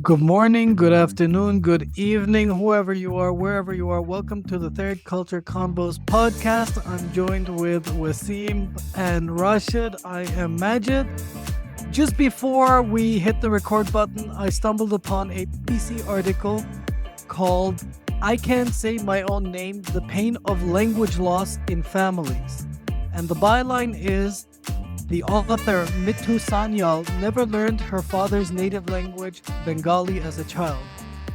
Good morning, good afternoon, good evening, whoever you are, wherever you are. Welcome to the third Culture Convos podcast. I'm joined with Wasim and Rashid. I am Majid. Just before we hit the record button, I stumbled upon a PC article called I Can't Say My Own Name, The Pain of Language Loss in Families. And the byline is the author, Mithu Sanyal, never learned her father's native language, Bengali, as a child.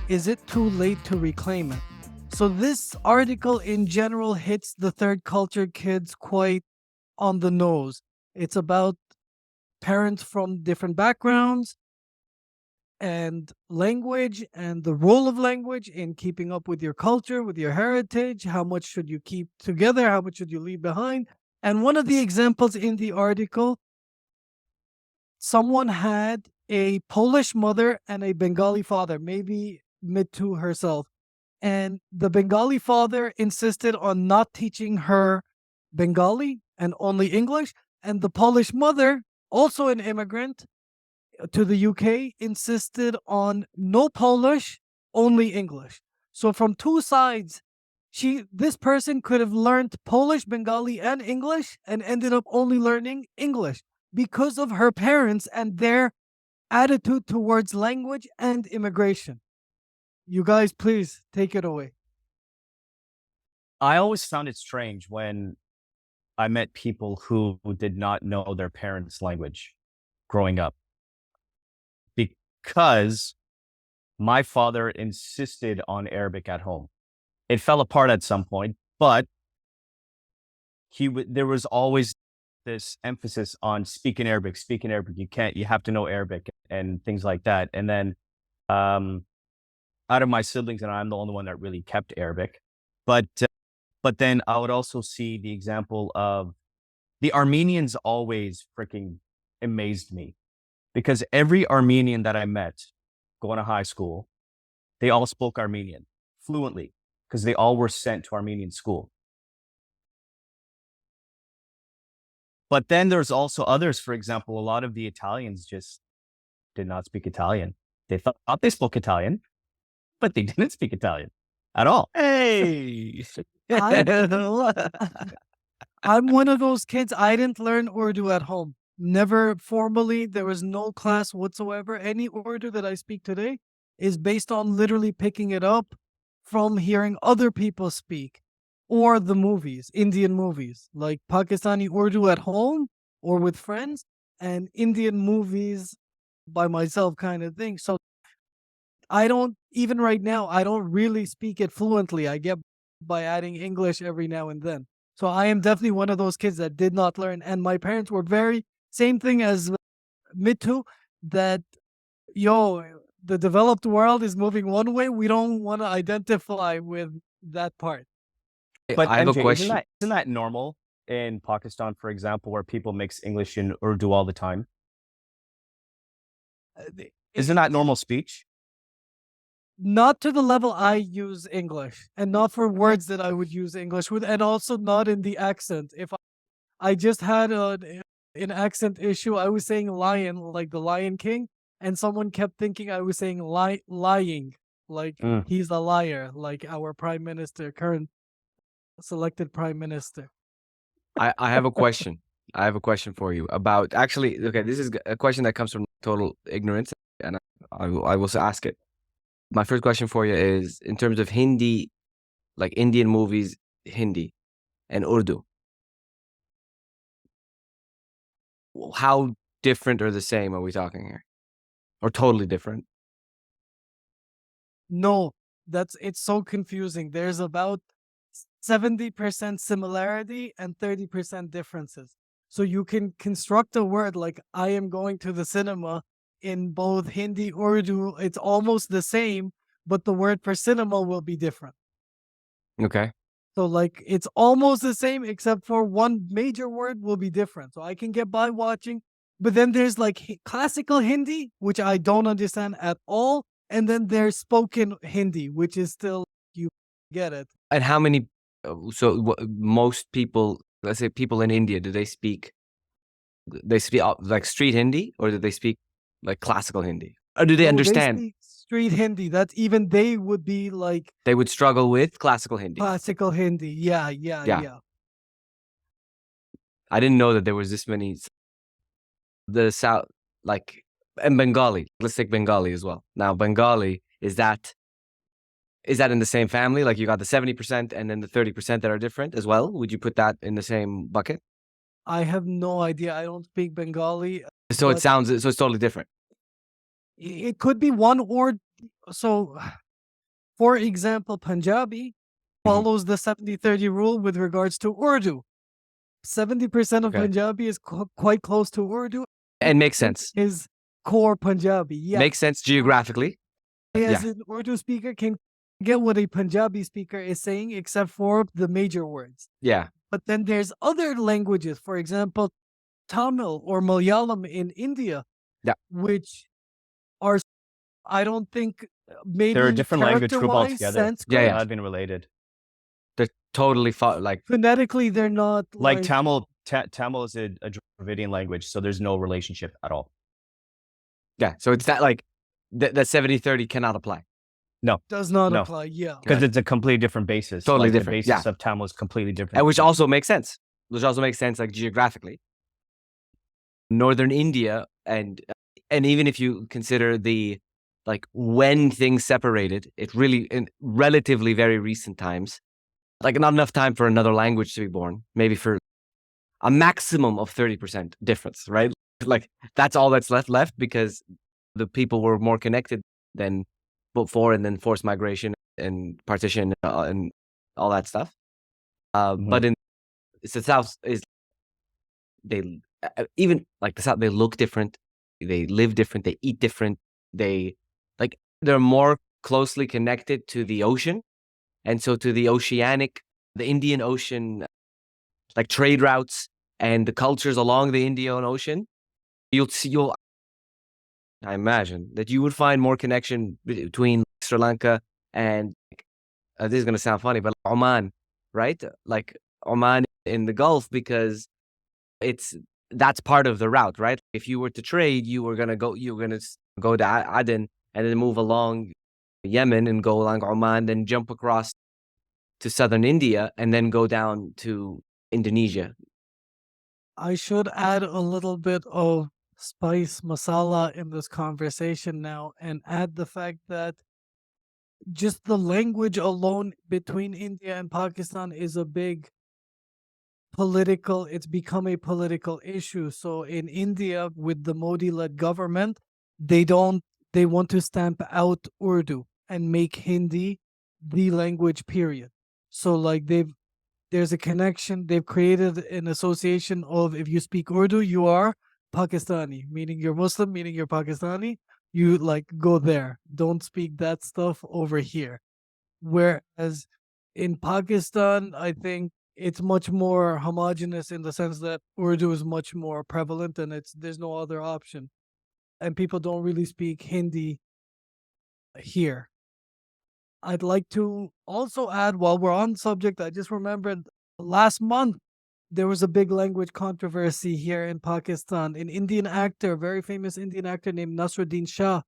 Is it too late to reclaim it? So this article in general hits the third culture kids quite on the nose. It's about parents from different backgrounds and language and the role of language in keeping up with your culture, with your heritage. How much should you keep together? How much should you leave behind? And one of the examples in the article, someone had a Polish mother and a Bengali father, maybe Mittu herself. And the Bengali father insisted on not teaching her Bengali and only English. And the Polish mother, also an immigrant to the UK, insisted on no Polish, only English. So from two sides, this person could have learned Polish, Bengali, and English and ended up only learning English because of her parents and their attitude towards language and immigration. You guys, please take it away. I always found it strange when I met people who did not know their parents' language growing up, because my father insisted on Arabic at home. It fell apart at some point, but there was always this emphasis on speaking Arabic. You have to know Arabic and things like that. And then out of my siblings, and I'm the only one that really kept Arabic. But then I would also see the example of the Armenians always freaking amazed me, because every Armenian that I met going to high school, they all spoke Armenian fluently because they all were sent to Armenian school. But then there's also others. For example, a lot of the Italians just did not speak Italian. They thought they spoke Italian, but they didn't speak Italian at all. Hey, I'm one of those kids. I didn't learn Urdu at home. Never formally. There was no class whatsoever. Any Urdu that I speak today is based on literally picking it up from hearing other people speak, or the movies, Indian movies, like Pakistani Urdu at home or with friends, and Indian movies by myself kind of thing. So even right now, I don't really speak it fluently. I get by adding English every now and then. So I am definitely one of those kids that did not learn. And my parents were same thing as Mittu, that, the developed world is moving one way. We don't want to identify with that part. But I have MJ, a question. Isn't that normal in Pakistan, for example, where people mix English and Urdu all the time? Isn't that normal speech? Not to the level I use English, and not for words that I would use English with, and also not in the accent. If I just had an accent issue, I was saying lion, like the Lion King, and someone kept thinking I was saying lying, like he's a liar, like our prime minister, current selected prime minister. I have a question. I have a question for you about okay, this is a question that comes from total ignorance, and I will ask it. My first question for you is, in terms of Hindi, like Indian movies, Hindi and Urdu, how different or the same are we talking here? Or totally different? No, it's so confusing. There's about 70% similarity and 30% differences. So you can construct a word like I am going to the cinema in both Hindi, Urdu. It's almost the same, but the word for cinema will be different. Okay. So like it's almost the same, except for one major word will be different. So I can get by watching, but then there's like classical Hindi, which I don't understand at all. And then there's spoken Hindi, which is still, you get it. And how many, most people, let's say people in India, do they speak like street Hindi, or do they speak like classical Hindi? Or do they understand? They speak street Hindi. That's even they would be like They would struggle with classical Hindi. classical Hindi. Yeah. Yeah. I didn't know that there was this many. The South, like, and Bengali. Let's take Bengali as well. Now, Bengali, is that in the same family? Like, you got the 70% and then the 30% that are different as well? Would you put that in the same bucket? I have no idea. I don't speak Bengali. So but it's totally different. it could be one or so. For example, Punjabi follows the 70-30 rule with regards to Urdu. 70% of Okay. Punjabi is quite close to Urdu. And makes sense. Is core Punjabi. Yeah. Makes sense geographically. As an Urdu speaker can get what a Punjabi speaker is saying, except for the major words. Yeah. But then there's other languages, for example, Tamil or Malayalam in India, which are, I don't think, maybe They're a different language group character-wise, altogether. Sanskrit, Yeah. They're not even related. They're totally like phonetically, they're not Like Tamil is a Dravidian language, so there's no relationship at all. yeah. So it's that like that 70-30 cannot apply. No, does not apply. Yeah. because it's a completely different basis. Totally like, different. The basis of Tamil is completely different. And which also makes sense. Like geographically. Northern India and even if you consider the like when things separated, it really in relatively very recent times, like not enough time for another language to be born, maybe for a maximum of 30% difference, right? Like that's all that's left because the people were more connected than before, and then forced migration and partition and all that stuff. But in the South is they even like the South, they look different, they live different, they eat different, they're more closely connected to the ocean, and so to the Indian Ocean, like trade routes and the cultures along the Indian Ocean. I imagine that you would find more connection between Sri Lanka and this is going to sound funny, but Oman, right? Like Oman in the Gulf, because that's part of the route, right? If you were to trade, you were going to go to Aden and then move along Yemen and go along Oman, then jump across to southern India and then go down to Indonesia. I should add a little bit of spice masala in this conversation now and add the fact that just the language alone between India and Pakistan is a big it's become a political issue. So in India, with the Modi-led government, they want to stamp out Urdu and make Hindi the language, period. So like there's a connection. They've created an association of, if you speak Urdu, you are Pakistani, meaning you're Muslim, meaning you're Pakistani. You like go there. Don't speak that stuff over here. Whereas in Pakistan, I think it's much more homogenous in the sense that Urdu is much more prevalent and there's no other option. And people don't really speak Hindi here. I'd like to also add, while we're on subject, I just remembered last month there was a big language controversy here in Pakistan. An Indian actor, very famous Indian actor named Nasruddin Shah,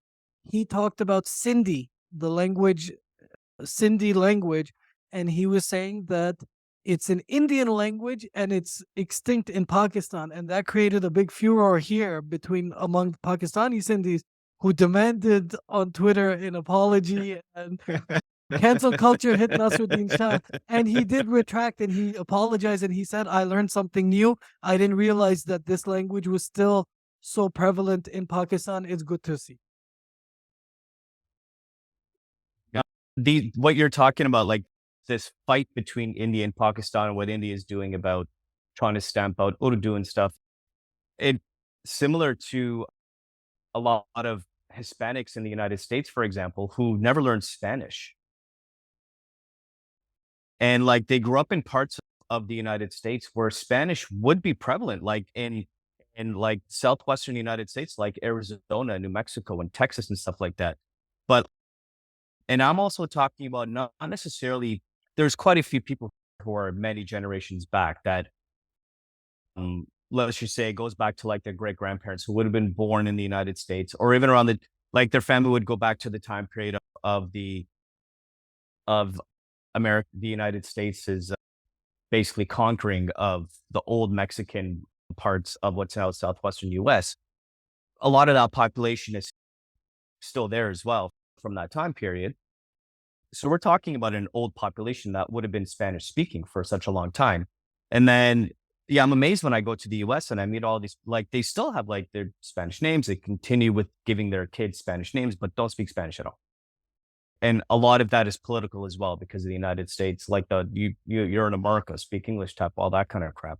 he talked about Sindhi, Sindhi language, and he was saying that it's an Indian language and it's extinct in Pakistan, and that created a big furor here among Pakistani Sindhis, who demanded on Twitter an apology, and cancel culture hit Nasruddin Shah, and he did retract and he apologized and he said, "I learned something new. I didn't realize that this language was still so prevalent in Pakistan. It's good to see." What you're talking about, like this fight between India and Pakistan, and what India is doing about trying to stamp out Urdu and stuff, it similar to a lot of Hispanics in the United States, for example, who never learned Spanish. And like they grew up in parts of the United States where Spanish would be prevalent, like in like southwestern United States, like Arizona, New Mexico, and Texas and stuff like that. And I'm also talking about not necessarily, there's quite a few people who are many generations back that, let's just say, it goes back to like their great grandparents who would have been born in the United States, or even around Like their family would go back to the time period of America, the United States is basically conquering of the old Mexican parts of what's now southwestern U.S. A lot of that population is still there as well from that time period. So we're talking about an old population that would have been Spanish speaking for such a long time. And then, yeah, I'm amazed when I go to the US and I meet all these, like, they still have like their Spanish names. They continue with giving their kids Spanish names, but don't speak Spanish at all. And a lot of that is political as well because of the United States, like you're in America, speak English type, all that kind of crap.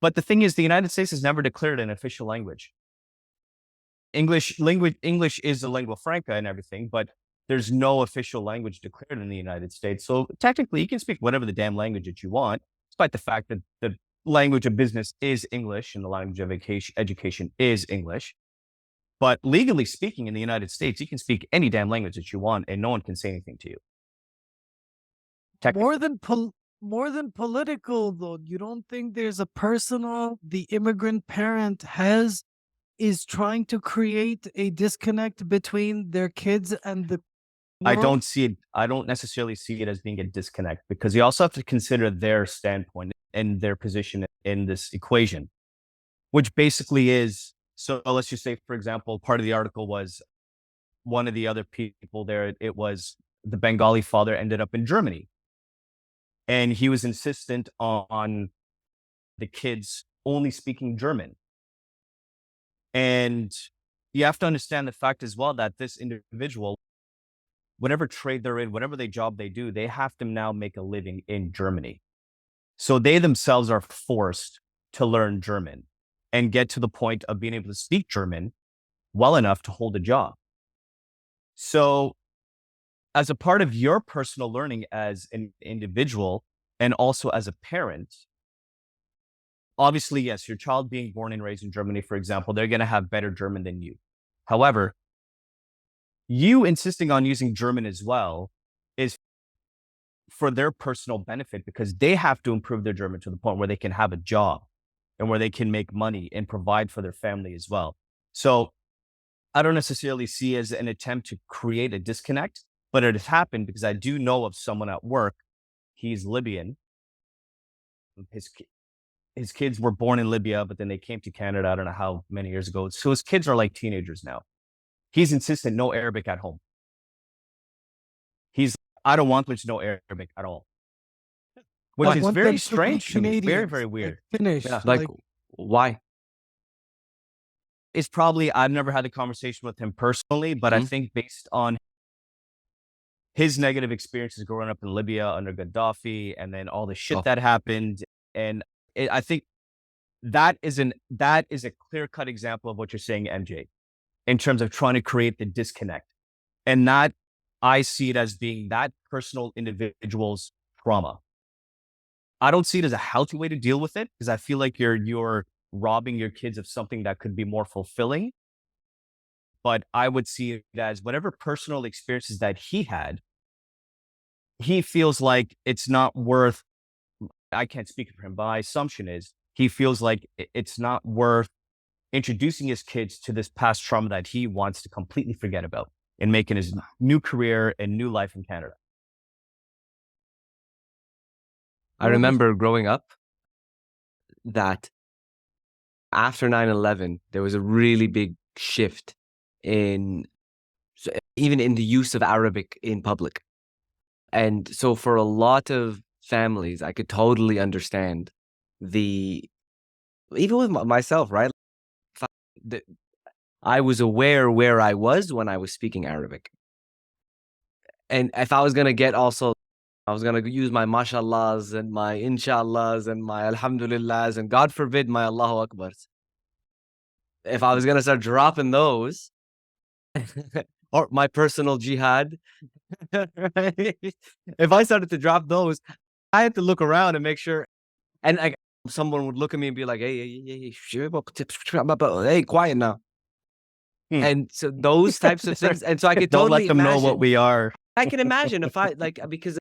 But the thing is, the United States has never declared an official language. English is a lingua franca and everything, but there's no official language declared in the United States. So technically, you can speak whatever the damn language that you want, despite the fact that the language of business is English and the language of education is English. But legally speaking, in the United States, you can speak any damn language that you want, and no one can say anything to you. More than political, though, you don't think there's a personal the immigrant parent is trying to create a disconnect between their kids and the I world? don't see it. I don't necessarily see it as being a disconnect because you also have to consider their standpoint and their position in this equation, which basically is, so let's just say, for example, part of the article was one of the other people there, it was the Bengali father ended up in Germany. And he was insistent on the kids only speaking German. And you have to understand the fact as well that this individual, whatever trade they're in, whatever job they do, they have to now make a living in Germany. So they themselves are forced to learn German and get to the point of being able to speak German well enough to hold a job. So as a part of your personal learning as an individual and also as a parent, obviously, yes, your child being born and raised in Germany, for example, they're going to have better German than you. However, you insisting on using German as well is for their personal benefit because they have to improve their German to the point where they can have a job and where they can make money and provide for their family as well. So I don't necessarily see it as an attempt to create a disconnect, but it has happened because I do know of someone at work. He's Libyan. His kids were born in Libya, but then they came to Canada, I don't know how many years ago. So his kids are like teenagers now. He's insistent, no Arabic at home. I don't want them to know Arabic at all. Which is very strange to me. Very, very weird. Finish. Yeah, like, why? It's probably, I've never had a conversation with him personally, but I think based on his negative experiences growing up in Libya under Gaddafi and then all the shit that happened. And I think that is a clear-cut example of what you're saying, MJ, in terms of trying to create the disconnect. And that, I see it as being that personal individual's trauma. I don't see it as a healthy way to deal with it because I feel like you're robbing your kids of something that could be more fulfilling. But I would see it as whatever personal experiences that he had, he feels like it's not worth, I can't speak for him, but my assumption is he feels like it's not worth introducing his kids to this past trauma that he wants to completely forget about and making his new career and new life in Canada. I remember growing up that after 9/11, there was a really big shift even in the use of Arabic in public. And so for a lot of families, I could totally understand even with myself, right? I was aware where I was when I was speaking Arabic. And if I was going to get also, I was going to use my mashallahs and my inshallahs and my alhamdulillahs and God forbid my Allahu Akbars. If I was going to start dropping those, or my personal jihad, if I started to drop those, I had to look around and make sure. And someone would look at me and be like, hey, quiet now. And so those types of things. And so I could totally let them imagine, know what we are. I can imagine if because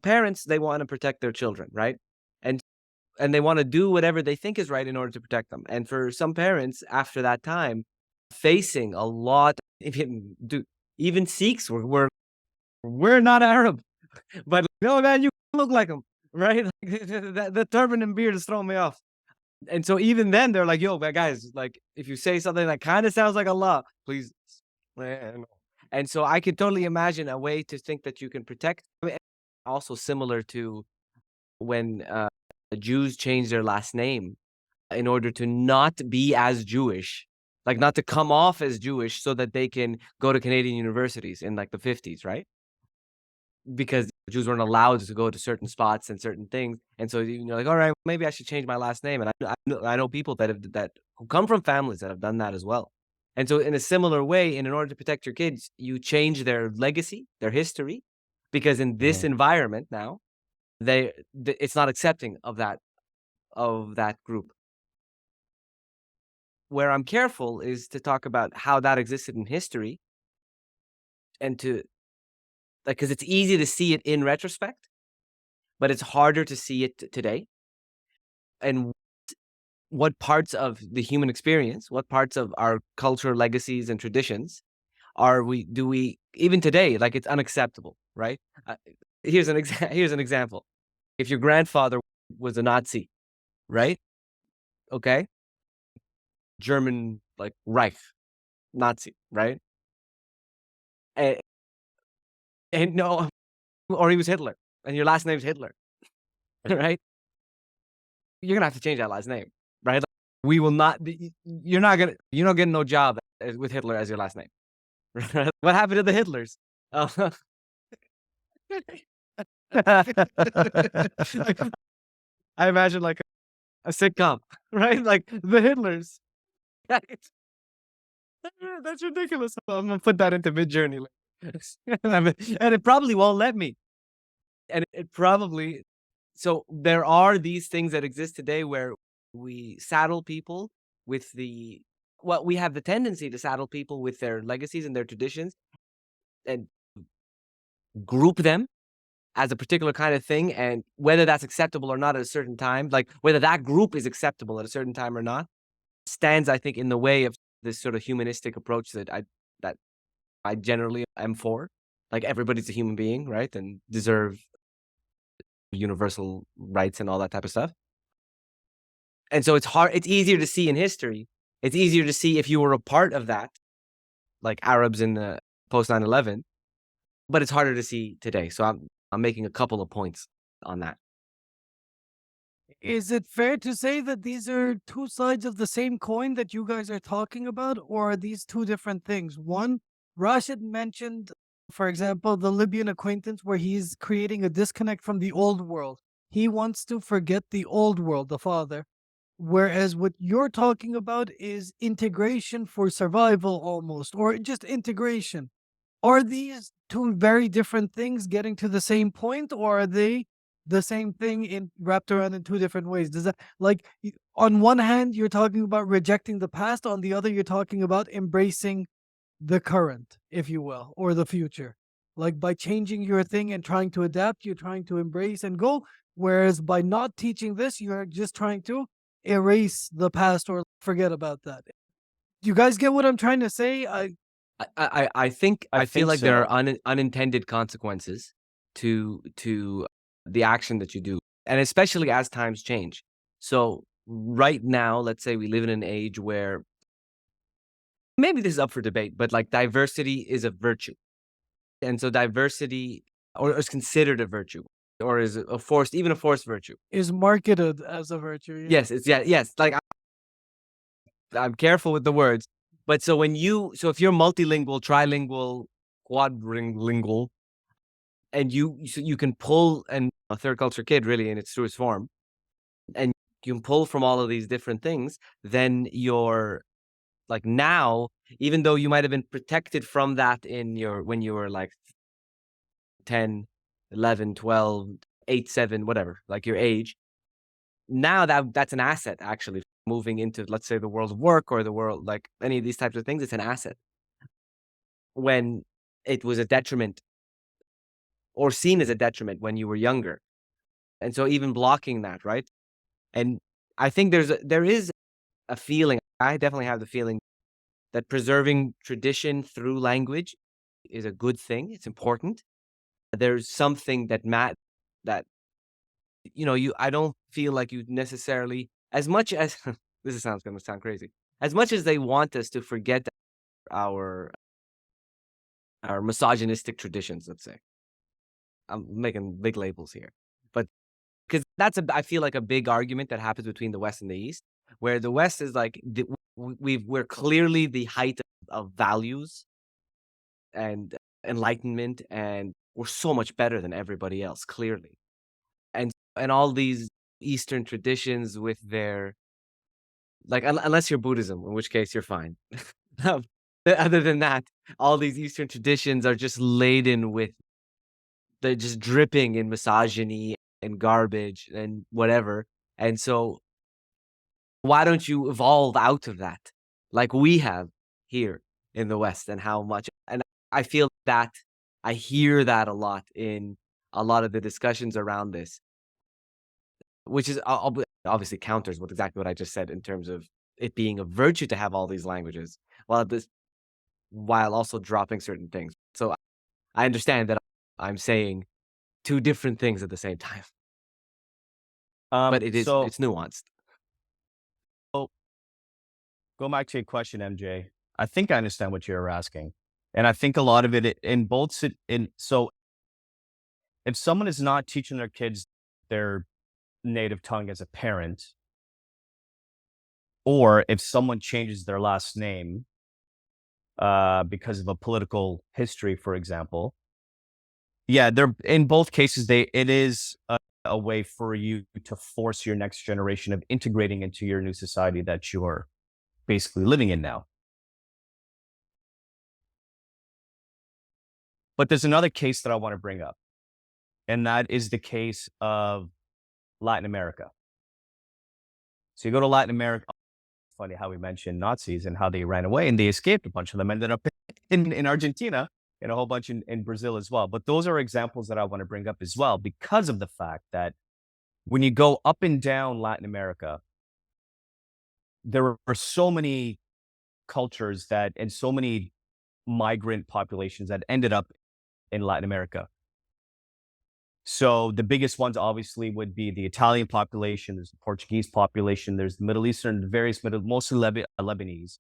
parents, they want to protect their children, right? And they want to do whatever they think is right in order to protect them. And for some parents, after that time, facing a lot even Sikhs we're not Arab, but no, man, you look like them, right? The turban and beard is throwing me off. And so even then they're like, yo, guys, like if you say something that kind of sounds like Allah, please. And so I could totally imagine a way to think that you can protect. I mean, also similar to when the Jews changed their last name in order to not be as Jewish, like not to come off as Jewish so that they can go to Canadian universities in like the 50s, right? Because Jews weren't allowed to go to certain spots and certain things. And so you're like, all right, maybe I should change my last name. And I know people that who come from families that have done that as well. And so in a similar way, in order to protect your kids, you change their legacy, their history, because in this environment now, it's not accepting of that group. Where I'm careful is to talk about how that existed in history, and to like, because it's easy to see it in retrospect, but it's harder to see it today. And what parts of the human experience, what parts of our culture, legacies, and traditions do we even today, like it's unacceptable, right? Here's an example. If your grandfather was a Nazi, right? Okay, German, like Reich, Nazi, right? And no, or he was Hitler, and your last name's Hitler, right? You're gonna have to change that last name, right? Like, we will not. You're not getting no job with Hitler as your last name. What happened to the Hitlers? Oh. I imagine like a sitcom, right? Like the Hitlers. That's ridiculous. I'm gonna put that into Midjourney, and it probably won't let me. And it probably. So there are these things that exist today where we saddle people with we have the tendency to saddle people with their legacies and their traditions and group them as a particular kind of thing, and whether that's acceptable or not at a certain time, like whether that group is acceptable at a certain time or not, stands, I think, in the way of this sort of humanistic approach that I generally am for. Like everybody's a human being, right, and deserve universal rights and all that type of stuff. And so it's easier to see in history. It's easier to see if you were a part of that, like Arabs in the post 9/11, but it's harder to see today. So I'm making a couple of points on that. Is it fair to say that these are two sides of the same coin that you guys are talking about, or are these two different things? One, Rashid mentioned, for example, the Libyan acquaintance where he's creating a disconnect from the old world. He wants to forget the old world, the father. Whereas what you're talking about is integration for survival almost, or just integration. Are these two very different things getting to the same point, or are they the same thing in wrapped around in two different ways? Does that, like, on one hand you're talking about rejecting the past, on the other you're talking about embracing the current, if you will, or the future? Like by changing your thing and trying to adapt, you're trying to embrace and go, whereas by not teaching this, you're just trying to erase the past or forget about that. Do you guys get what I'm trying to say? I think I feel think like there so. are unintended consequences to the action that you do, and especially as times change. So right now, let's say we live in an age where maybe this is up for debate, but like diversity is a virtue, and so diversity or is considered a virtue, or is a forced virtue. Is marketed as a virtue. Yeah. Yes, yes. Like I'm careful with the words, but so if you're multilingual, trilingual, quadrilingual, and you can pull, and a third culture kid really in its truest form, and you can pull from all of these different things, then you're like now, even though you might have been protected from that when you were like 10, 11, 12, 8, 7, whatever, like your age, now that's an asset actually moving into, let's say, the world of work or the world, like any of these types of things, it's an asset. When it was a detriment or seen as a detriment when you were younger. And so even blocking that, right? And I think there is a feeling, I definitely have the feeling that preserving tradition through language is a good thing. It's important. There's something that I don't feel like you necessarily, as much as this sounds going to sound crazy, as much as they want us to forget our misogynistic traditions, let's say. I'm making big labels here, but because I feel like a big argument that happens between the West and the East, where the West is like we're clearly the height of values and enlightenment, and we're so much better than everybody else, clearly, and all these Eastern traditions with their, like, unless you're Buddhism, in which case you're fine. Other than that, all these Eastern traditions are just laden with, they're just dripping in misogyny and garbage and whatever. And so why don't you evolve out of that like we have here in the West? And how much, and I feel that I hear that a lot in a lot of the discussions around this, which is obviously counters with exactly what I just said in terms of it being a virtue to have all these languages, while also dropping certain things. So I understand that I'm saying two different things at the same time, but it's nuanced. So go back to your question, MJ. I think I understand what you're asking, and I think a lot of it in both. So if someone is not teaching their kids their native tongue as a parent, or if someone changes their last name because of a political history, for example, yeah, they're in both cases. It is a way for you to force your next generation of integrating into your new society that you're basically living in now. But there's another case that I want to bring up, and that is the case of Latin America. So you go to Latin America. Funny how we mentioned Nazis and how they ran away and they escaped. A bunch of them ended up in Argentina and a whole bunch in Brazil as well. But those are examples that I want to bring up as well because of the fact that when you go up and down Latin America, there are so many cultures and so many migrant populations that ended up in Latin America. So the biggest ones obviously would be the Italian population, there's the Portuguese population, there's the Middle Eastern, mostly Lebanese.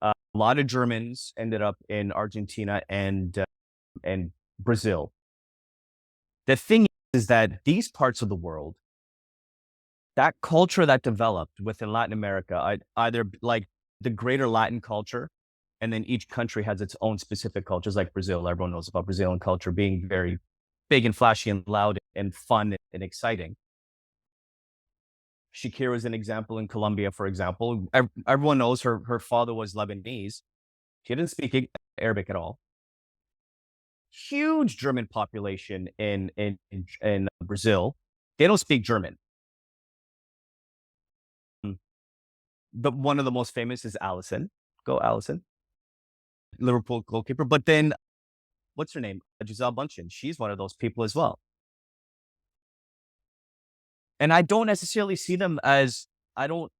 A lot of Germans ended up in Argentina and Brazil. The thing is that these parts of the world, that culture that developed within Latin America, either like the greater Latin culture, and then each country has its own specific cultures, like Brazil. Everyone knows about Brazilian culture being very big and flashy and loud and fun and exciting. Shakira is an example in Colombia, for example. Everyone knows her father was Lebanese. She didn't speak Arabic at all. Huge German population in Brazil. They don't speak German. But one of the most famous is Allison. Go Allison. Liverpool goalkeeper. But then, what's her name? Giselle Bundchen. She's one of those people as well. And I don't necessarily see them as, and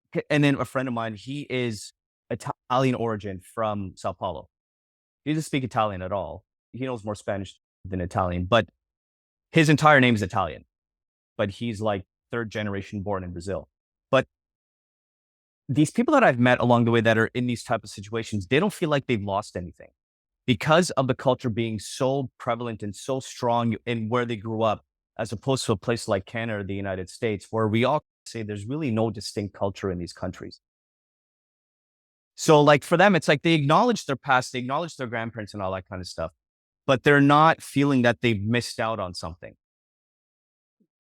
then a friend of mine, he is Italian origin from Sao Paulo. He doesn't speak Italian at all. He knows more Spanish than Italian, but his entire name is Italian. But he's like third generation born in Brazil. But these people that I've met along the way that are in these type of situations, they don't feel like they've lost anything because of the culture being so prevalent and so strong in where they grew up, as opposed to a place like Canada or the United States, where we all say there's really no distinct culture in these countries. So like for them, it's like they acknowledge their past, they acknowledge their grandparents and all that kind of stuff, but they're not feeling that they've missed out on something.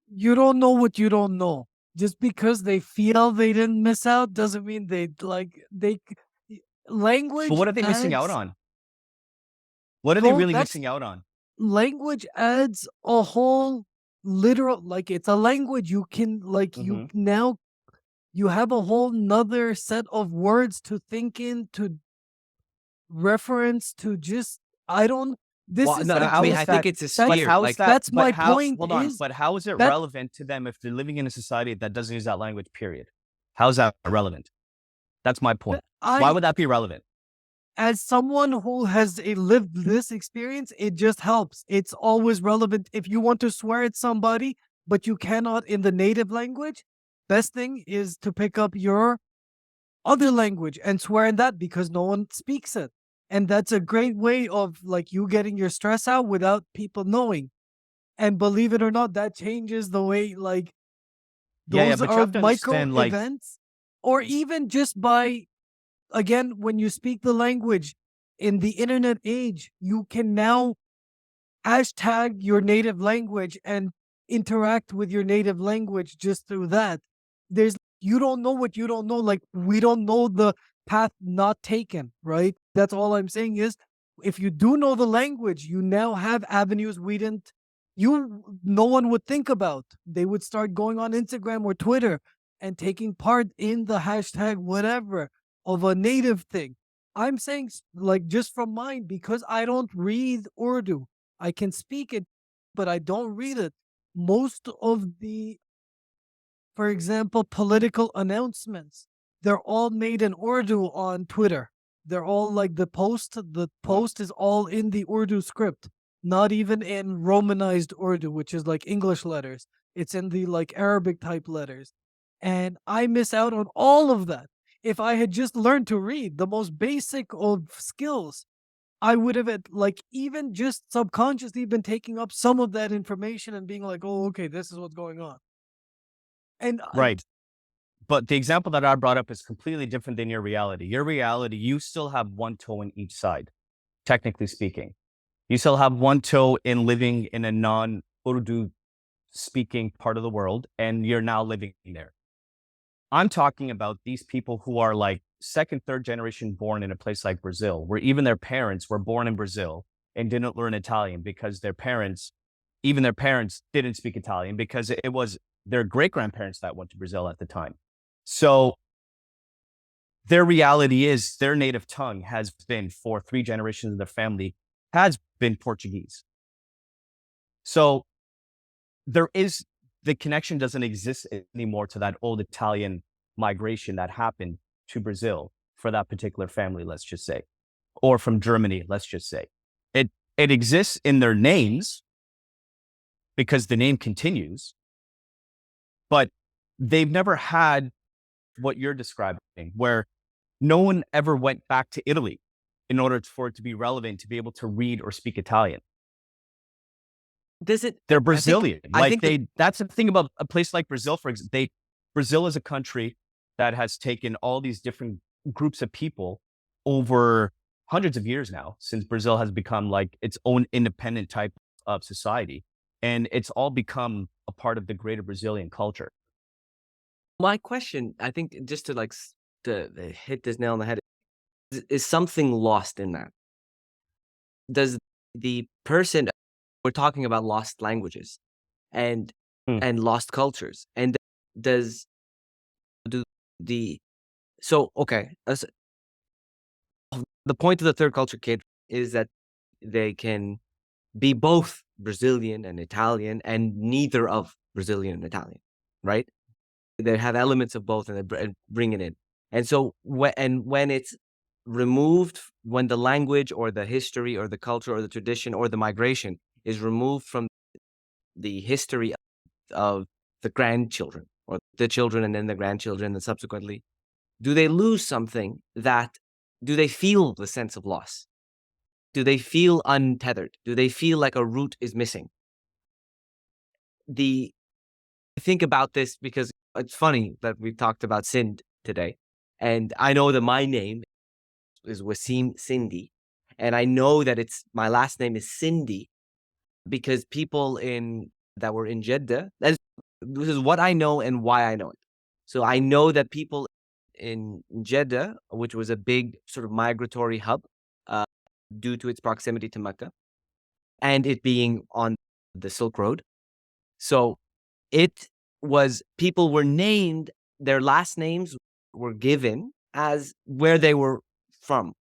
You don't know what you don't know. Just because they feel they didn't miss out doesn't mean language. But what are they missing out on? What are they really missing out on? Language adds a whole literal, like it's a language you can you have a whole nother set of words to think in, to reference, to just, I don't, this Well, is, no, I mean, I think it's a sphere. How is Like, that? that's my how, point. Hold on, but how is it relevant to them if they're living in a society that doesn't use that language, period? How is that relevant? That's my point. Why would that be relevant? as someone who has lived this experience, it just helps. It's always relevant. If you want to swear at somebody, but you cannot in the native language, best thing is to pick up your other language and swear in that because no one speaks it. And that's a great way of like you getting your stress out without people knowing. And believe it or not, that changes the way like Yeah, those but you are have to micro understand, like, events, or even just by, again, when you speak the language in the internet age, you can now hashtag your native language and interact with your native language just through that. There's you don't know what you don't know. Like we don't know the path not taken, right? That's all I'm saying is if you do know the language, you now have avenues we didn't no one would think about. They would start going on Instagram or Twitter and taking part in the hashtag whatever of a native thing. I'm saying like just from mine because I don't read Urdu. I can speak it, but I don't read it. Most of the, for example, political announcements, they're all made in Urdu on Twitter. They're all like the post is all in the Urdu script, not even in Romanized Urdu, which is like English letters. It's in the like Arabic type letters. And I miss out on all of that. If I had just learned to read the most basic of skills, I would have like even just subconsciously been taking up some of that information and being like, "Oh, okay, this is what's going on." And right. But the example that I brought up is completely different than your reality. Your reality, you still have one toe in each side, technically speaking. You still have one toe in living in a non-Urdu speaking part of the world, and you're now living there. I'm talking about these people who are like second, third generation born in a place like Brazil, where even their parents were born in Brazil and didn't learn Italian because even their parents didn't speak Italian because it was their great grandparents that went to Brazil at the time. So their reality is their native tongue has been for 3 generations of their family has been Portuguese. So the connection doesn't exist anymore to that old Italian migration that happened to Brazil for that particular family, let's just say, or from Germany, let's just say. It exists in their names because the name continues, but they've never had what you're describing, where no one ever went back to Italy in order for it to be relevant to be able to read or speak Italian. Does it? They're I think Brazilian. I think that That's the thing about a place like Brazil, for example. Brazil is a country that has taken all these different groups of people over hundreds of years now, since Brazil has become like its own independent type of society. And it's all become a part of the greater Brazilian culture. my question, I think, just to like to hit this nail on the head, is something lost in that? Does the person we're talking about lost languages and Hmm. lost cultures, and does do the so okay? The point of the third culture kid is that they can be both Brazilian and Italian, and neither of Brazilian and Italian, right? They have elements of both, and they bring it in. And so when it's removed, when the language or the history or the culture or the tradition or the migration is removed from the history of the grandchildren or the children and then the grandchildren and subsequently, do they lose something? Do they feel the sense of loss? Do they feel untethered? Do they feel like a root is missing? I think about this because it's funny that we talked about Sind today. And I know that my name is Wasim Cindy. And I know that my last name is Cindy because people that were in Jeddah, this is what I know and why I know it. So I know that people in Jeddah, which was a big sort of migratory hub due to its proximity to Mecca and it being on the Silk Road. So people were named, their last names were given as where they were from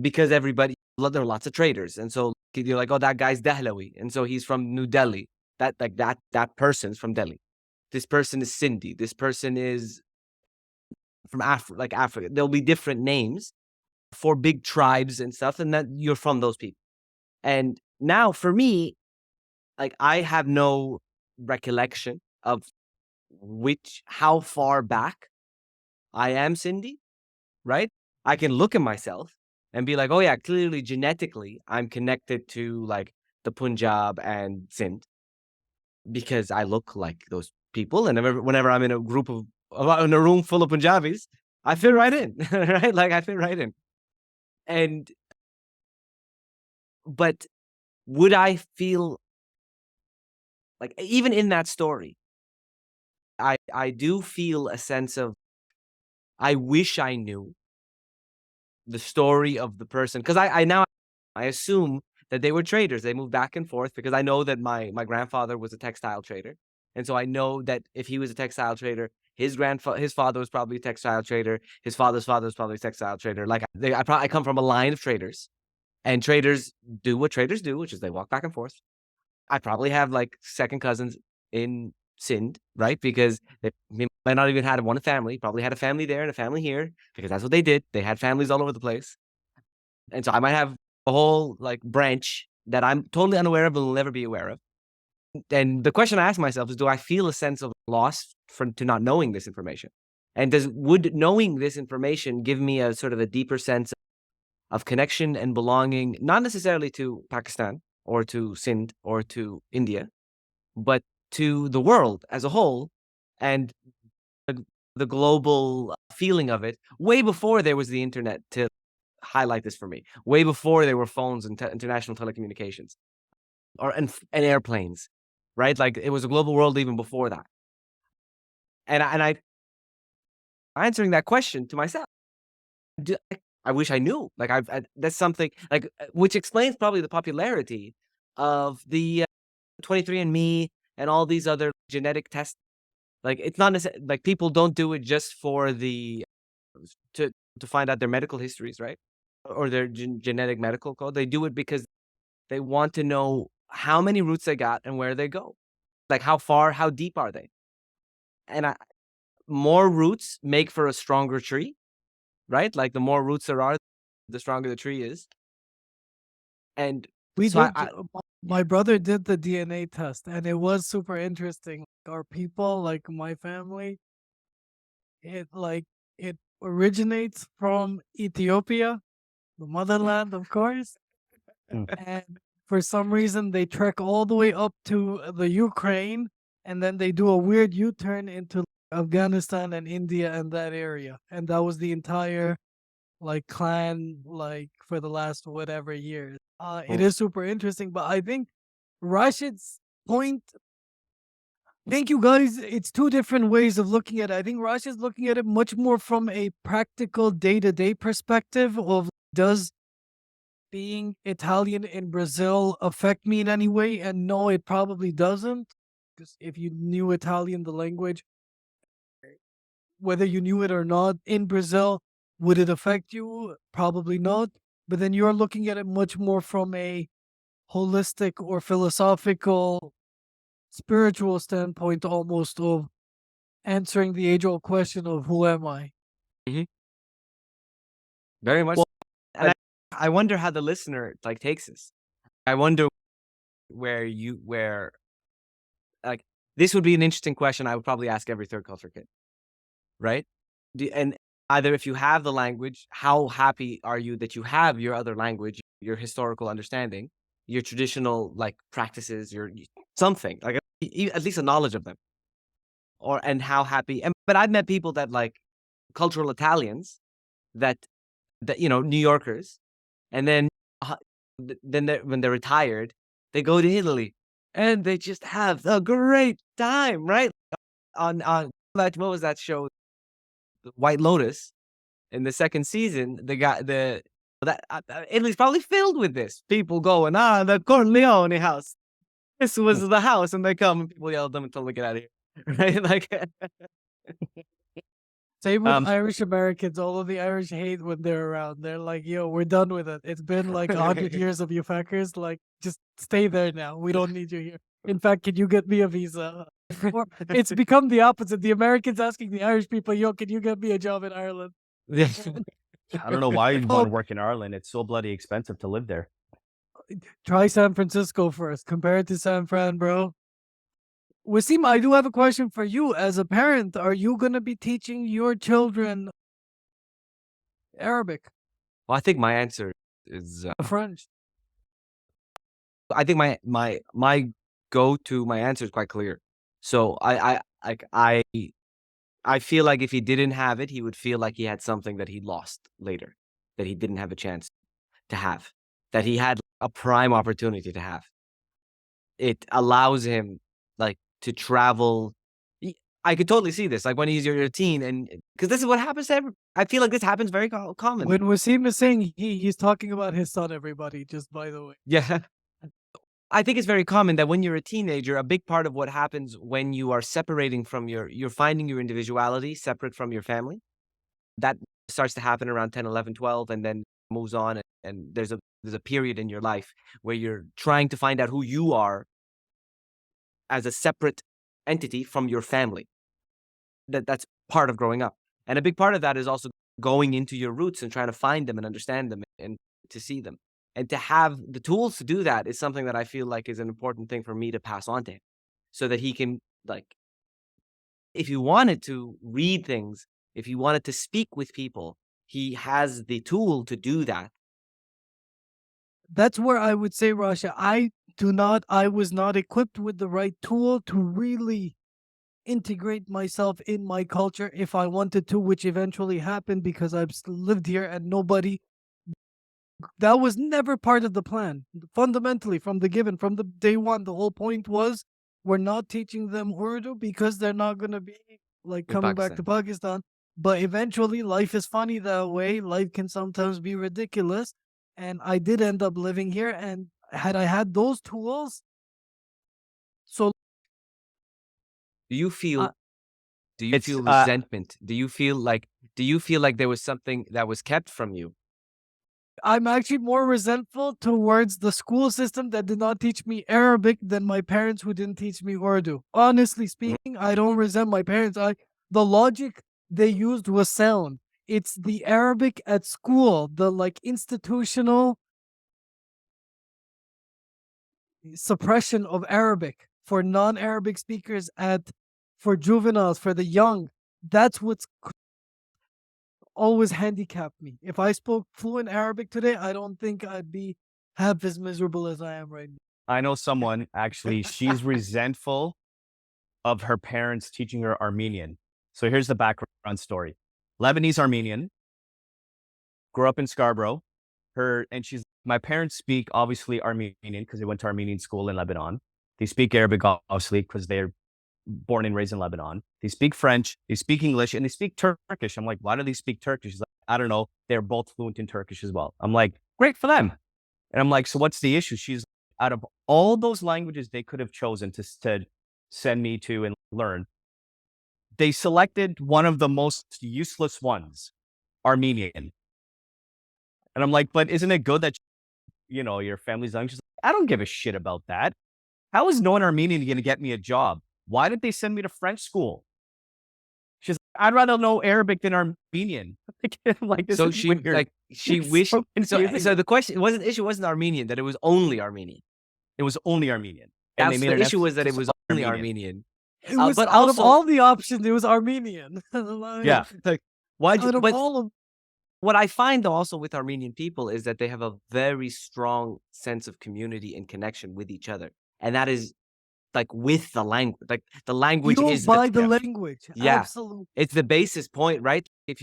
because there are lots of traders. And so you're like, oh, that guy's Dahlawi. And so he's from New Delhi. That person's from Delhi. This person is Sindhi. This person is from Africa. There'll be different names for big tribes and stuff, and that you're from those people. And now for me, like I have no recollection of how far back I am Sindhi, right? I can look at myself and be like, oh yeah, clearly genetically I'm connected to like the Punjab and Sindh because I look like those people. And whenever I'm in a in a room full of Punjabis, I fit right in, right? Like I fit right in. But would I feel like, even in that story, I do feel a sense of, I wish I knew the story of the person, because I assume that they were traders. They moved back and forth because I know that my grandfather was a textile trader, and so I know that if he was a textile trader, his father was probably a textile trader. His father's father was probably a textile trader. Like I come from a line of traders, and traders do what traders do, which is they walk back and forth. I probably have like second cousins in Sindh, right? Because they might not even had one family, probably had a family there and a family here, because that's what they did. They had families all over the place. And so I might have a whole like branch that I'm totally unaware of and will never be aware of. And the question I ask myself is, do I feel a sense of loss to not knowing this information? And would knowing this information give me a sort of a deeper sense of connection and belonging, not necessarily to Pakistan or to Sindh or to India, but to the world as a whole, and the global feeling of it, way before there was the internet to highlight this for me, way before there were phones and international telecommunications and airplanes, right? Like it was a global world even before that. And I answering that question to myself, I wish I knew. Like that's something like which explains probably the popularity of the 23andMe and all these other genetic tests. Like it's not necessarily like people don't do it just for to find out their medical histories, right? Or their genetic medical code. They do it because they want to know how many roots they got and where they go. Like how deep are they? And more roots make for a stronger tree, right? Like the more roots there are, the stronger the tree is. And We so did. My brother did the DNA test, and it was super interesting. Our people, like my family, it originates from Ethiopia, the motherland, of course. And for some reason, they trek all the way up to the Ukraine, and then they do a weird U-turn into Afghanistan and India and that area. And that was the entire like clan, like for the last whatever years. It is super interesting, but I think Rashid's point. Thank you guys. It's two different ways of looking at it. I think Rashid's looking at it much more from a practical day-to-day perspective of, does being Italian in Brazil affect me in any way? And no, it probably doesn't. Because if you knew Italian, the language, whether you knew it or not in Brazil, would it affect you? Probably not. But then you're looking at it much more from a holistic or philosophical, spiritual standpoint, almost, of answering the age-old question of who am I? Mhm. Very much. And I wonder how the listener like takes this. I wonder where like this would be an interesting question I would probably ask every third culture kid, right? And either if you have the language, how happy are you that you have your other language, your historical understanding, your traditional like practices, your something like at least a knowledge of them, and how happy. But I've met people that like cultural Italians that New Yorkers, and then when they're retired, they go to Italy and they just have a great time, right? On what was that show, The White Lotus? In the second season, Italy's probably filled with this. People going, the Corleone house. This was the house, and they come and people yell at them and tell them to get out of here, right? Like, same with Irish Americans. All of the Irish hate when they're around. They're like, yo, we're done with it. It's been like 100 years of you fuckers. Like, just stay there now. We don't need you here. In fact, can you get me a visa? Or it's become the opposite. The Americans asking the Irish people, yo, can you get me a job in Ireland? Yeah. I don't know why you'd Oh, want to work in Ireland. It's so bloody expensive to live there. try San Francisco first. Compare it to San Fran, bro. Wasim, I do have a question for you. As a parent, are you going to be teaching your children Arabic, Well, I think my answer is French? I think my go-to my answer is quite clear. So I feel like if he didn't have it, he would feel like he had something that he lost later, that he didn't have a chance to have, that he had a prime opportunity to have. It allows him like to travel. I could totally see this, like when he's your teen, and because this is what happens to every. I feel like this happens very common. When Wasim is saying he's talking about his son, everybody, just by the way. Yeah. I think it's very common that when you're a teenager, a big part of what happens when you are separating from you're finding your individuality separate from your family. That starts to happen around 10, 11, 12, and then moves on. And there's a period in your life where you're trying to find out who you are as a separate entity from your family. That's part of growing up. And a big part of that is also going into your roots and trying to find them and understand them and to see them. And to have the tools to do that is something that I feel like is an important thing for me to pass on to him so that he can, like, if he wanted to read things, if he wanted to speak with people, he has the tool to do that. That's where I would say, Rasha, I was not equipped with the right tool to really integrate myself in my culture if I wanted to, which eventually happened because I've lived here and nobody, that was never part of the plan. Fundamentally, from the day one, the whole point was we're not teaching them Urdu because they're not going to be like In coming back to Pakistan. But eventually, life is funny that way. Life can sometimes be ridiculous. And I did end up living here. And had I had those tools, so Do you feel uh, resentment? Do you feel like there was something that was kept from you? I'm actually more resentful towards the school system that did not teach me Arabic than my parents who didn't teach me Urdu. Honestly speaking, I don't resent my parents. The logic they used was sound. It's the Arabic at school, the like institutional suppression of Arabic for non-Arabic speakers for juveniles, for the young. That's what's always handicapped me. If I spoke fluent Arabic today, I don't think I'd be half as miserable as I am right now. I know someone actually, she's resentful of her parents teaching her Armenian. So here's the background story. Lebanese Armenian, grew up in Scarborough. My parents speak obviously Armenian because they went to Armenian school in Lebanon. They speak Arabic obviously because they're born and raised in Lebanon. They speak French, they speak English, and they speak Turkish. I'm like, why do they speak Turkish? She's like, I don't know. They're both fluent in Turkish as well. I'm like, great for them. And I'm like, so what's the issue? She's out of all those languages they could have chosen to send me to and learn, they selected one of the most useless ones, Armenian. And I'm like, but isn't it good that, your family's language? She's like, I don't give a shit about that. How is knowing Armenian going to get me a job? Why did they send me to French school? She's like, I'd rather know Arabic than Armenian. Like, this So is she weird. she It's wished. so So confusing. the issue wasn't Armenian, that it was only Armenian. It was only Armenian. And they So made the an issue was that it emphasis was on only Armenian. It was But out of also, all the options, it was Armenian. Like, Yeah. like, why'd you? out of But all of what I find though also with Armenian people is that they have a very strong sense of community and connection with each other, and that is like with the language. Like the language fueled is the by the Yeah. language. yeah, Absolutely. it's the basis point, right? If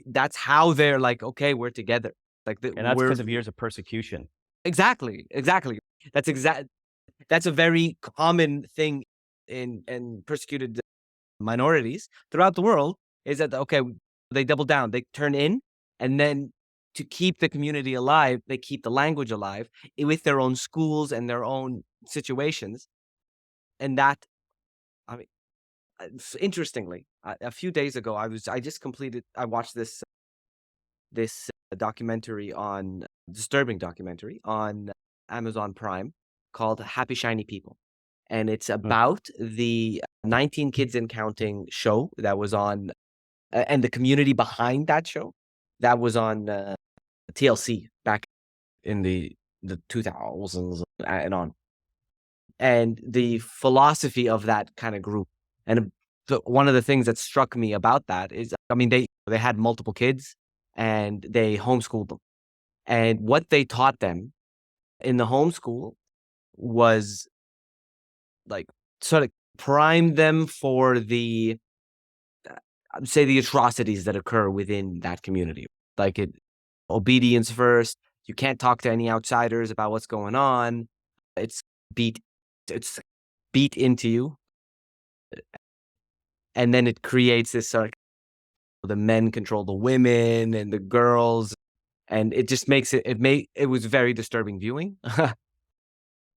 that's how they're like, okay, we're together. Like And that's because of years of persecution. exactly. That's a very common thing in persecuted minorities throughout the world, is that okay, they double down, they turn in, and then to keep the community alive, they keep the language alive with their own schools and their own situations. And that, I mean, interestingly, a few days ago, I watched this disturbing documentary on Amazon Prime called Happy Shiny People. And it's about the 19 Kids and Counting show that was on, and the community behind that show. that was on TLC back in the 2000s and on. And the philosophy of that kind of group, and one of the things that struck me about that is, I mean, they had multiple kids and they homeschooled them, and what they taught them in the homeschool was like sort of prime them for the say the atrocities that occur within that community. Like obedience first. You can't talk to any outsiders about what's going on. It's beat into you. And then it creates this sort of the men control the women and the girls. And it just makes it was very disturbing viewing.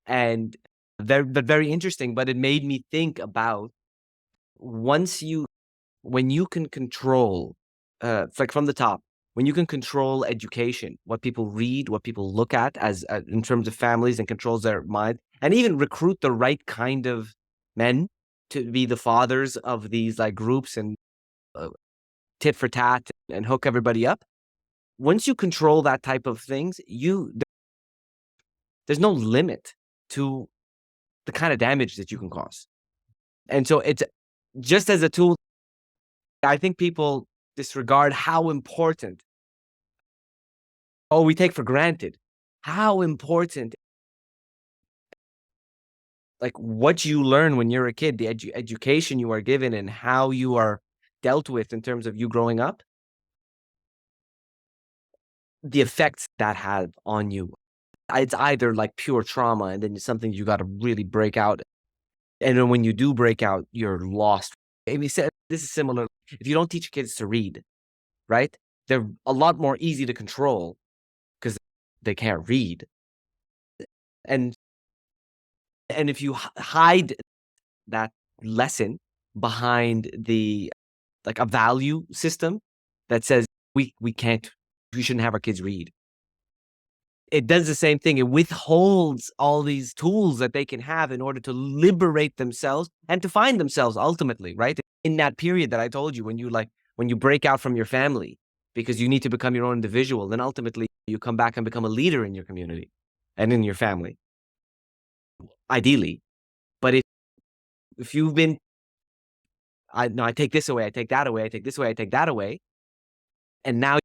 And very interesting, but it made me think about when you can control, like from the top, when you can control education, what people read, what people look at as in terms of families, and controls their mind, and even recruit the right kind of men to be the fathers of these like groups and tit for tat and hook everybody up. Once you control that type of things, there's no limit to the kind of damage that you can cause. And so it's just as a tool. I think people disregard how important, we take for granted how important, like what you learn when you're a kid, the education you are given and how you are dealt with in terms of you growing up, the effects that have on you. It's either like pure trauma and then it's something you got to really break out. And then when you do break out, you're lost. Amy said this is similar. If you don't teach kids to read, right? They're a lot more easy to control because they can't read. And if you hide that lesson behind like a value system that says we shouldn't have our kids read, it does the same thing. It withholds all these tools that they can have in order to liberate themselves and to find themselves ultimately, right? In that period that I told you, when you break out from your family because you need to become your own individual, then ultimately you come back and become a leader in your community and in your family, ideally. But if you've been, I take this away, I take that away, I take this away, I take that away, and now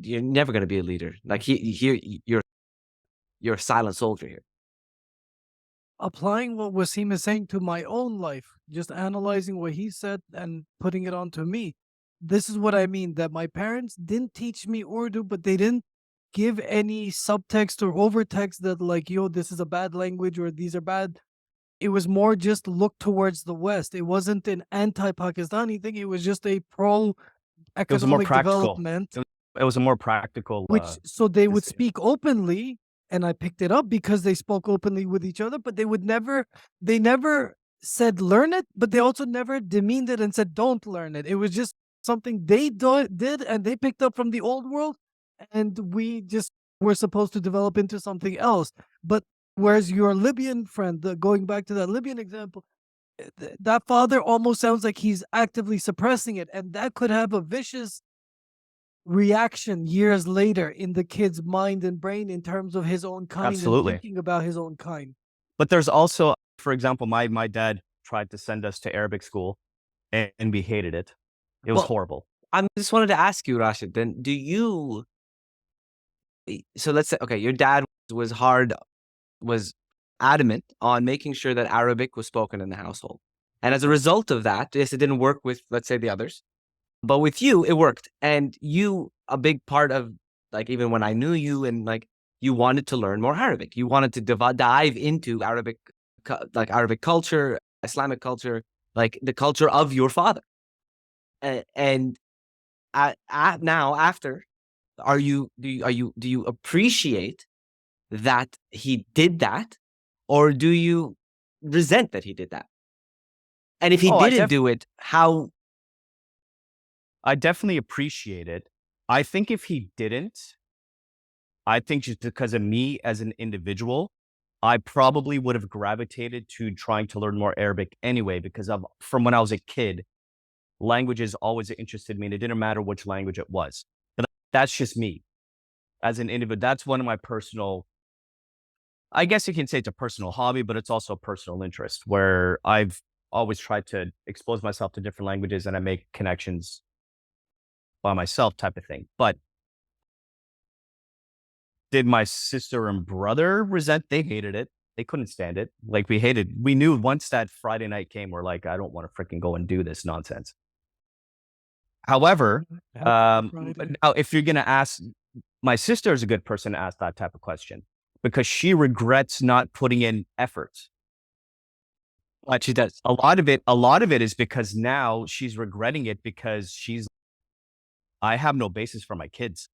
you're never going to be a leader. Like here, you're a silent soldier here. Applying what Wasim is saying to my own life, just analyzing what he said and putting it onto me. This is what I mean, that my parents didn't teach me Urdu, but they didn't give any subtext or overtext that like, yo, this is a bad language or these are bad. It was more just look towards the West. It wasn't an anti-Pakistani thing. It was just a It was a more pro-economic practical. development. It was a more practical. So they would speak openly, and I picked it up because they spoke openly with each other, but they never said learn it, but they also never demeaned it and said don't learn it. It was just something they did and they picked up from the old world, and we just were supposed to develop into something else. But whereas your Libyan friend, going back to that Libyan example, that father almost sounds like he's actively suppressing it, and that could have a vicious reaction years later in the kid's mind and brain in terms of his own kind Absolutely. and thinking about his own kind. But there's also, for example, my dad tried to send us to Arabic school and we hated it. It was horrible. I just wanted to ask you, Rashid, then so let's say, okay, your dad was adamant on making sure that Arabic was spoken in the household. And as a result of that, yes, it didn't work with, let's say, the others. But with you, it worked. And a big part of, like, even when I knew you and like, you wanted to learn more Arabic. You wanted to dive into Arabic, like Arabic culture, Islamic culture, like the culture of your father. And now after, do you appreciate that he did that, or do you resent that he did that? And if he didn't do it, how? I definitely appreciate it. I think if he didn't, I think just because of me as an individual, I probably would have gravitated to trying to learn more Arabic anyway, because from when I was a kid, languages always interested me, and it didn't matter which language it was. But that's just me as an individual. That's one of my personal, I guess you can say it's a personal hobby, but it's also a personal interest where I've always tried to expose myself to different languages and I make connections by myself type of thing. But did my sister and brother resent? They hated it. They couldn't stand it. Like we knew once that Friday night came, we're like, I don't want to freaking go and do this nonsense. However, now if you're going to ask, my sister is a good person to ask that type of question because she regrets not putting in effort. But She does. a lot of it is because now she's regretting it because I have no basis for my kids.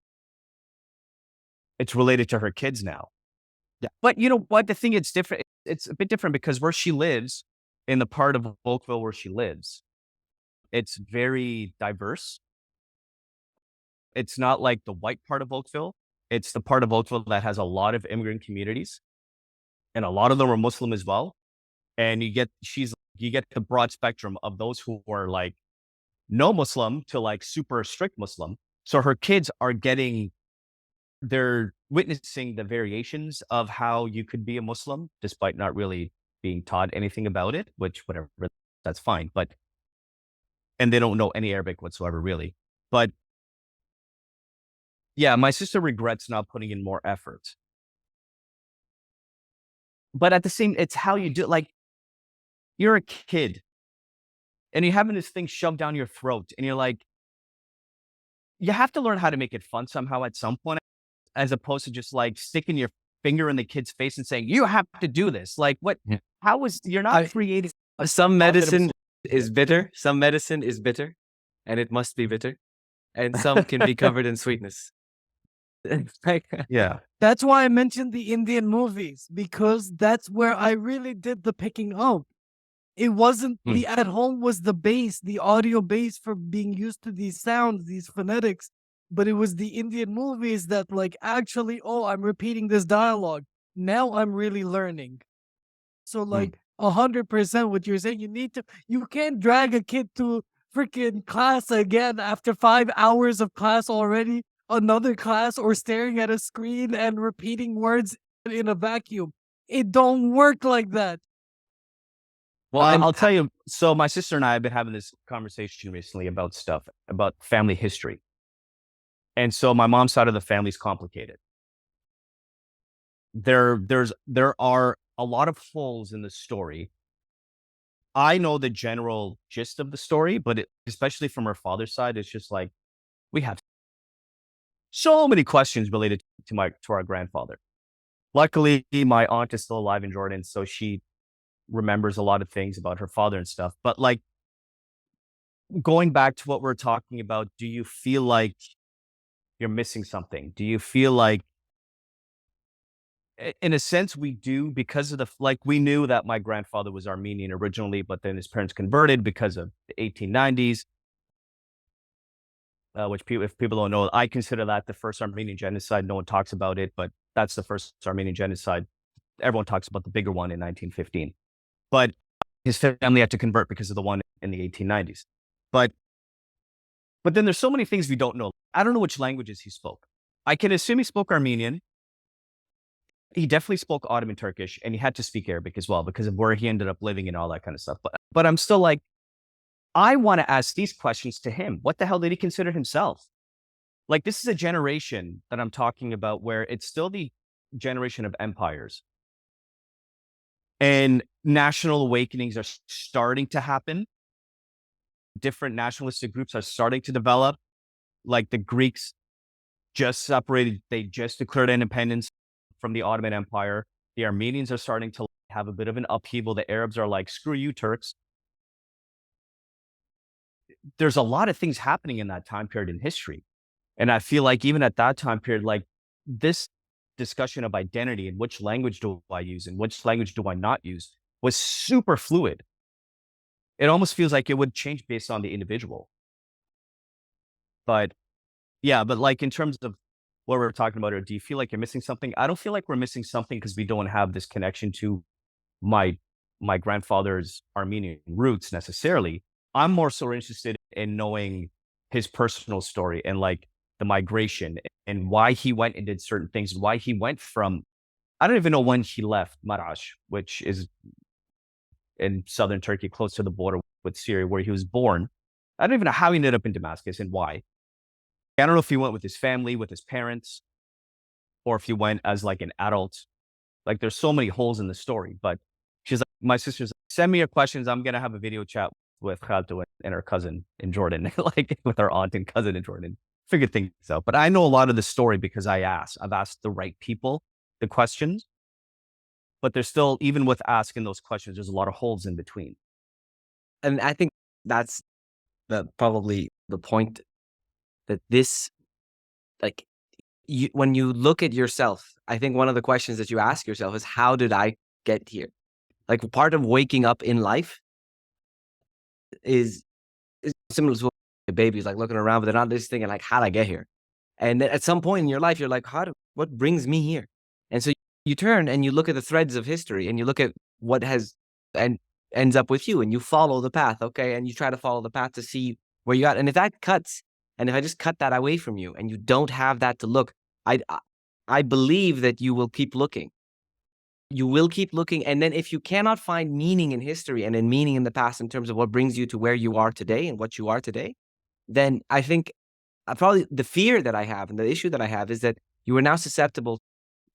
It's related to her kids now. Yeah. But you know what? The thing it's different. It's a bit different because where she lives, in the part of Oakville where she lives, it's very diverse. It's not like the white part of Oakville. It's the part of Oakville that has a lot of immigrant communities, and a lot of them are Muslim as well. And you get the broad spectrum of those who are like no Muslim to like super strict Muslim. So her kids they're witnessing the variations of how you could be a Muslim despite not really being taught anything about it, which whatever, that's fine. And they don't know any Arabic whatsoever, really. But yeah, my sister regrets not putting in more effort. But at the same, it's how you do it. Like, you're a kid and you're having this thing shoved down your throat and you're like, you have to learn how to make it fun somehow at some point, as opposed to just like sticking your finger in the kid's face and saying, you have to do this. Like, what? Yeah. How is you're not creating? Some medicine is bitter. Some medicine is bitter, and it must be bitter. And some can be covered in sweetness. Yeah. That's why I mentioned the Indian movies, because that's where I really did the picking up. It wasn't the at home was the base, the audio base for being used to these sounds, these phonetics, but it was the Indian movies that like actually, oh, I'm repeating this dialogue. Now I'm really learning. So like 100% what you're saying, you can't drag a kid to freaking class again after 5 hours of class already, another class, or staring at a screen and repeating words in a vacuum. It don't work like that. Well, I'll tell you. So my sister and I have been having this conversation recently about stuff, about family history. And so my mom's side of the family is complicated. There are a lot of holes in the story. I know the general gist of the story, but especially from her father's side, it's just like, we have so many questions related to our grandfather. Luckily, my aunt is still alive in Jordan, so she remembers a lot of things about her father and stuff. But like, going back to what we're talking about, do you feel like you're missing something? Do you feel like, in a sense, we do, because of we knew that my grandfather was Armenian originally, but then his parents converted because of the 1890s, which if people don't know, I consider that the first Armenian genocide. No one talks about it, but that's the first Armenian genocide. Everyone talks about the bigger one in 1915. But his family had to convert because of the one in the 1890s. But then there's so many things we don't know. I don't know which languages he spoke. I can assume he spoke Armenian. He definitely spoke Ottoman Turkish, and he had to speak Arabic as well because of where he ended up living and all that kind of stuff. But I'm still like, I want to ask these questions to him. What the hell did he consider himself? Like, this is a generation that I'm talking about where it's still the generation of empires. And national awakenings are starting to happen. Different nationalistic groups are starting to develop. Like, the Greeks just separated, they just declared independence from the Ottoman Empire. The Armenians are starting to have a bit of an upheaval. The Arabs are like, screw you, Turks. There's a lot of things happening in that time period in history. And I feel like even at that time period, like, this discussion of identity and which language do I use and which language do I not use was super fluid. It almost feels like it would change based on the individual. But yeah, but like, in terms of what we're talking about, or do you feel like you're missing something? I don't feel like we're missing something because we don't have this connection to my grandfather's Armenian roots necessarily. I'm more so interested in knowing his personal story and like the migration and why he went and did certain things, why he went from, I don't even know when he left Marash, which is in southern Turkey, close to the border with Syria, where he was born. I don't even know how he ended up in Damascus and why. I don't know if he went with his family, with his parents, or if he went as like an adult. Like there's so many holes in the story, but she's like, my sister's like, send me your questions. I'm going to have a video chat with Khalto and her cousin in Jordan, like with our aunt and cousin in Jordan, figure things out. But I know a lot of the story because I've asked the right people the questions, but there's still, even with asking those questions, there's a lot of holes in between. And I think that's probably the point, that this, like, when you look at yourself, I think one of the questions that you ask yourself is, how did I get here? Like, part of waking up in life is similar to a baby's like looking around, but they're not just thinking like, how did I get here? And then at some point in your life, you're like, what brings me here? And so you turn and you look at the threads of history and you look at what has and ends up with you, and you follow the path, okay? And you try to follow the path to see where you got. And if that cuts, and if I just cut that away from you and you don't have that to look, I believe that you will keep looking. You will keep looking. And then if you cannot find meaning in history and in meaning in the past in terms of what brings you to where you are today and what you are today, then I think probably the fear that I have and the issue that I have is that you are now susceptible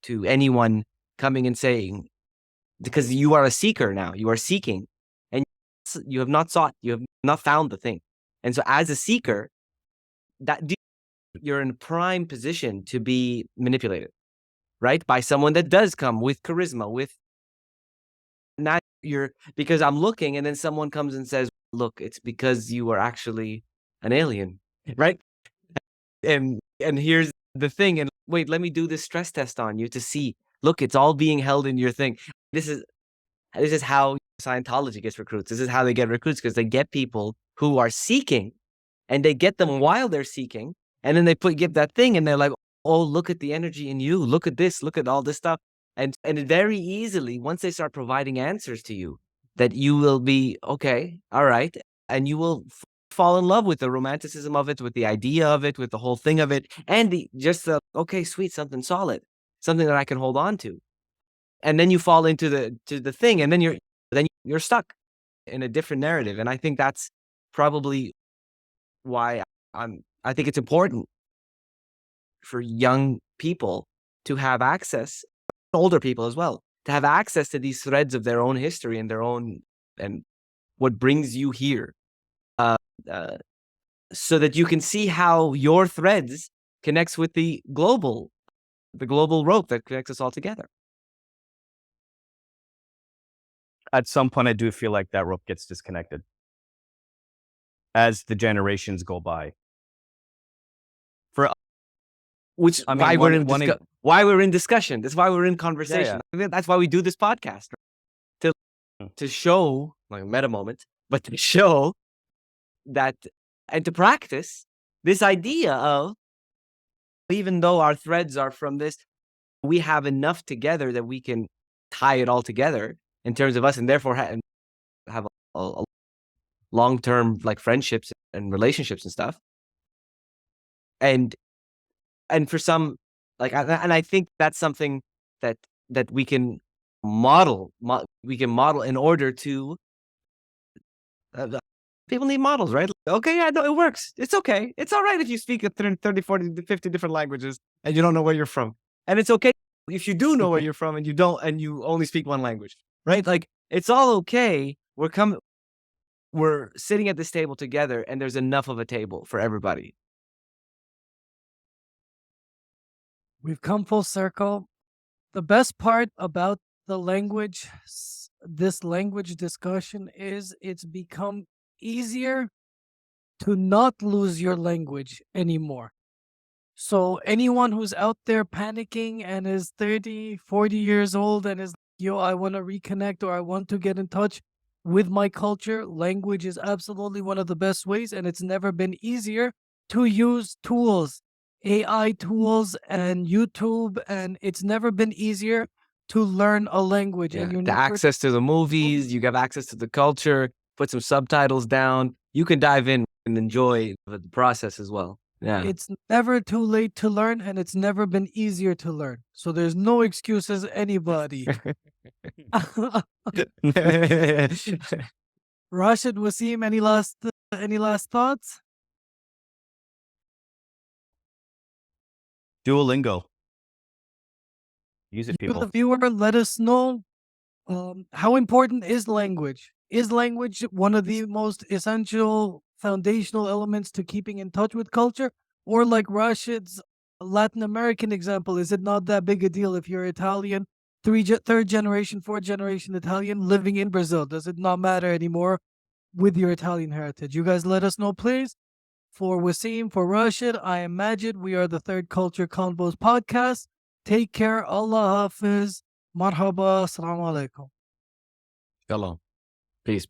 to anyone coming and saying, because you are a seeker now, you are seeking, and you have not sought, you have not found the thing. And so as a seeker, you're in a prime position to be manipulated, right? By someone that does come with charisma, with not because I'm looking, and then someone comes and says, look, it's because you are actually an alien, right? And here's the thing, and wait, let me do this stress test on you to see, look, it's all being held in your thing. This is how Scientology gets recruits. This is how they get recruits, because they get people who are seeking, and they get them while they're seeking, and then they give that thing, and they're like, oh, look at the energy in you, look at this, look at all this stuff. And very easily, once they start providing answers to you, that you will be, okay, all right, and you will fall in love with the romanticism of it, with the idea of it, with the whole thing of it, and okay, sweet, something solid, something that I can hold on to. And then you fall into the thing, and then you're stuck in a different narrative. And I think that's probably why I think it's important for young people to have access, older people as well, to have access to these threads of their own history and and what brings you here, so that you can see how your threads connects with the global rope that connects us all together. At some point, I do feel like that rope gets disconnected as the generations go by. Why we're in discussion. That's why we're in conversation. Yeah. That's why we do this podcast, right? To show, like a meta moment, but to show that, and to practice this idea of, even though our threads are from this, we have enough together that we can tie it all together in terms of us, and therefore have a long-term like friendships and relationships and stuff. And for some, like, and I think that's something that we can model. We can model in order to. People need models, right? Okay, yeah, no, it works. It's okay. It's all right if you speak 30, 40, 50 different languages and you don't know where you're from. And it's okay if you do know where you're from and you only speak one language, right? Like, it's all okay. We're sitting at this table together, and there's enough of a table for everybody. We've come full circle. The best part about this language discussion is it's become easier to not lose your language anymore. So anyone who's out there panicking and is 30, 40 years old and is, I want to reconnect, or I want to get in touch with my culture, language is absolutely one of the best ways, and it's never been easier to use tools. AI tools and YouTube, and it's never been easier to learn a language. Yeah, and the access to the movies, you have access to the culture, put some subtitles down. You can dive in and enjoy the process as well. Yeah. It's never too late to learn, and it's never been easier to learn. So there's no excuses, anybody. Rashid, Wasim, any last thoughts? Duolingo. Use it, You, the people. viewer, let us know how important is language? Is language one of the most essential foundational elements to keeping in touch with culture? Or like Rashid's Latin American example, is it not that big a deal if you're Italian, third generation, fourth generation Italian living in Brazil? Does it not matter anymore with your Italian heritage? You guys let us know, please. For Wasim, for Rashid, I am Majid. We are the Third Culture Convos podcast. Take care. Allah Hafiz. Marhaba. Assalamu alaikum. Shalom. Peace.